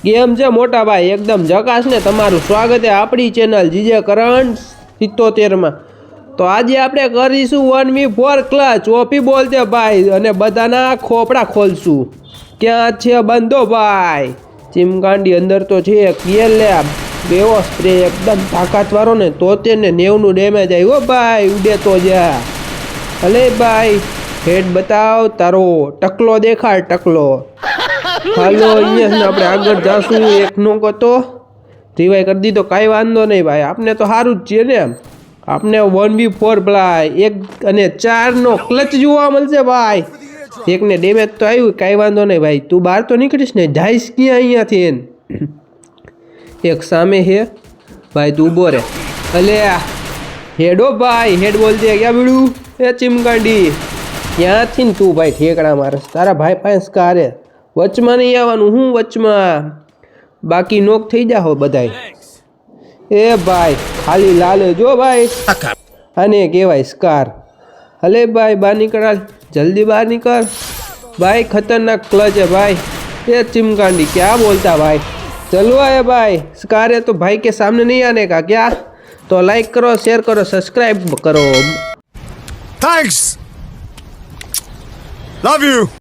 કેમ છે મોટા ભાઈ? એકદમ જકાશ ને. તમારું સ્વાગત છે આપણી ચેનલ જીજે કરંટ 77 તો આજે આપણે કરીશું 1v4 ક્લચ. ઓપી બોલતે ભાઈ અને બધાના ખોપડા ખોલશું. ક્યાં છે બંધો ભાઈ? ચીમકાંડી અંદર તો છે. લે બેવો સ્પ્રે એકદમ તાકાતવાળો ને 73 ને 90 નું ડેમેજ આવ્યો ભાઈ. ઉડે તો જા. ભલે ભાઈ હેડ બતાવ તારો. ટકલો દેખાડ ટકલો. હાલો અહીંયા આપણે આગળ જાશું. એક નો તો રિવાઈ કરી દીધો. કાંઈ વાંધો નહીં ભાઈ, આપને તો સારું જ છે ને. આપને 1v4 પ્લાય 1 અને 4 નો ક્લચ જોવા મળશે ભાઈ. એકને ડેમેજ તો આવ્યું, કાંઈ વાંધો નહીં ભાઈ. તું બહાર તો નીકળીશ ને? જાઈશ ક્યાં અહીંયાથી? એક સામે હે ભાઈ, તું ઉભો રે. અલે હેડો ભાઈ, હેડ બોલજે. ક્યાં બીડું એ ચીમકાંડી? ક્યાંથી ને તું ભાઈ ઠેકડા મારસ? તારા ભાઈ પાસે કારે વચમાં નહીં આવવાનું. હું વચમાં? બાકી નોક થઈ જાહો બધાય. એ ભાઈ ખાલી લાલે જો ભાઈ, આને કહેવાય સ્કાર. હલે ભાઈ બહાર નીકળ, જલ્દી બહાર નીકળ ભાઈ. ખતરનાક ક્લચ है भाई. ये चिमकांडी क्या बोलता भाई? चलो है भाई. स्कार है तो भाई के सामने नहीं आने का क्या? तो लाइक करो, शेयर करो, सब्सक्राइब करो. Thanks. Love you.